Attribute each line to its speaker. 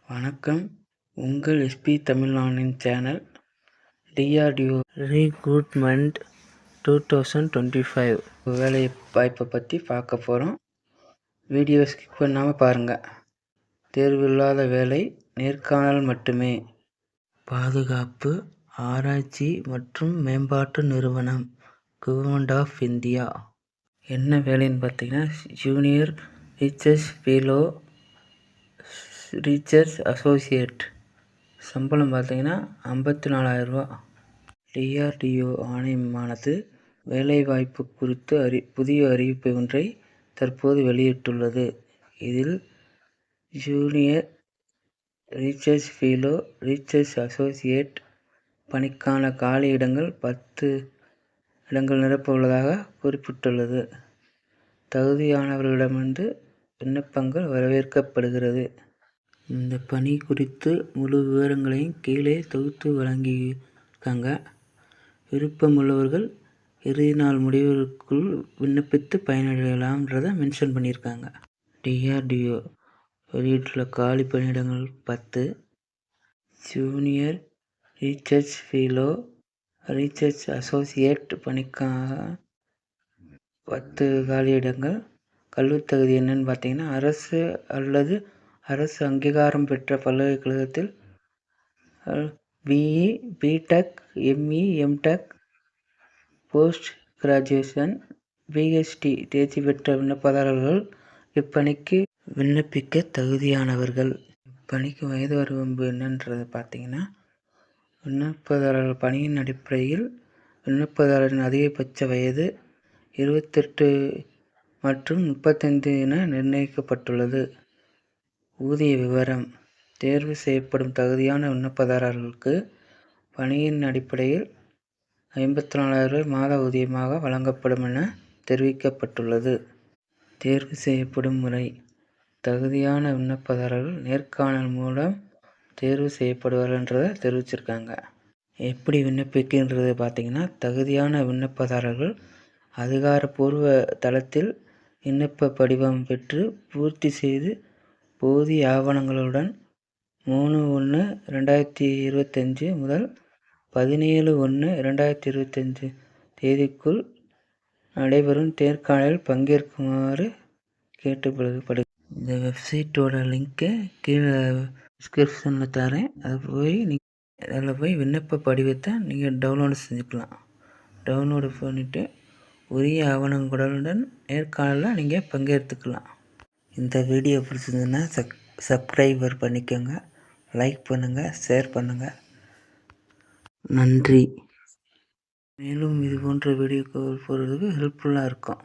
Speaker 1: வணக்கம். உங்கள் எஸ்பி தமிழ்நாட்டின் சேனல் டிஆர்டிஓ ரீக்ரூட்மெண்ட் 2025 வேலை வாய்ப்பை பற்றி பார்க்க போகிறோம். வீடியோ ஸ்கிப் பண்ணாமல் பாருங்கள். தேர்வில்லாத வேலை, நேர்காணல் மட்டுமே. பாதுகாப்பு ஆராய்ச்சி மற்றும் மேம்பாட்டு நிறுவனம், கவர்மெண்ட் ஆஃப் இந்தியா. என்ன வேலைன்னு பார்த்தீங்கன்னா, junior research fellow, research associate. சம்பளம் பார்த்தீங்கன்னா 54,000 ரூபா. டிஆர்டிஓ ஆணையமானது வேலைவாய்ப்பு குறித்து புதிய அறிவிப்பு ஒன்றை தற்போது வெளியிட்டுள்ளது. இதில் junior research fellow, research associate பணிக்கான காலி இடங்கள் 10 இடங்கள் நிரப்ப உள்ளதாக குறிப்பிட்டுள்ளது. தகுதியானவர்களிடமிருந்து விண்ணப்பங்கள் வரவேற்கப்படுகிறது. இந்த பணி குறித்து முழு விவரங்களையும் கீழே தொகுத்து வழங்கியிருக்காங்க. விருப்பமுள்ளவர்கள் இறுதி நாள் முடிவுக்குள் விண்ணப்பித்து பயனடையலாம்ன்றதை மென்ஷன் பண்ணியிருக்காங்க. டிஆர்டிஓ வெளியிட்டுள்ள காலி பணியிடங்கள் 10. Junior research fellow, research associate பணிக்காக 10 காலியிடங்கள். கல்வித் தகுதி என்னன்னு பார்த்தீங்கன்னா, அரசு அல்லது அரசு அங்கீகாரம் பெற்ற பல்கலைக்கழகத்தில் BE, B Tech, ME, M Tech, post graduation, PhD தேர்ச்சி பெற்ற விண்ணப்பதாரர்கள் இப்பணிக்கு விண்ணப்பிக்க தகுதியானவர்கள். இப்பணிக்கு வயது வரம்பு என்னன்றது பார்த்தீங்கன்னா, விண்ணப்பதாரர்கள் பணியின் அடிப்படையில் விண்ணப்பதாரரின் அதிகபட்ச வயது 28 மற்றும் 35 என நிர்ணயிக்கப்பட்டுள்ளது. ஊதிய விவரம்: தேர்வு செய்யப்படும் தகுதியான விண்ணப்பதாரர்களுக்கு பணியின் அடிப்படையில் 54,000 ரூபாய் மாத ஊதியமாக வழங்கப்படும் என தெரிவிக்கப்பட்டுள்ளது. தேர்வு செய்யப்படும் முறை: தகுதியான விண்ணப்பதாரர்கள் நேர்காணல் மூலம் தேர்வு செய்யப்படுவார்கள்ன்றதை தெரிவிச்சிருக்காங்க. எப்படி விண்ணப்பிக்கின்றது பார்த்தீங்கன்னா, தகுதியான விண்ணப்பதாரர்கள் அதிகாரப்பூர்வ தளத்தில் விண்ணப்ப படிவம் பெற்று பூர்த்தி செய்து போதிய ஆவணங்களுடன் 3/1/2025 முதல் 17/1/2025 தேதிக்குள் நடைபெறும் நேர்காணலில் பங்கேற்குமாறு கேட்டுக்கொள்ளப்படுகிறது. இந்த வெப்சைட்டோட லிங்க்கை கீழே டிஸ்கிரிப்ஷனில் தரேன். அதில் போய் விண்ணப்ப படிவத்தை நீங்கள் டவுன்லோடு செஞ்சுக்கலாம். டவுன்லோடு பண்ணிவிட்டு உரிய ஆவணங்களுடன் நேர்காணலில் நீங்கள் பங்கேற்றுக்கலாம். இந்த வீடியோ பிடிச்சிருந்ததுன்னா சப்ஸ்கிரைபர் பண்ணிக்கோங்க, லைக் பண்ணுங்கள், ஷேர் பண்ணுங்கள். நன்றி. மேலும் இது போன்ற வீடியோக்கள் போடுறதுக்கு ஹெல்ப்ஃபுல்லாக இருக்கும்.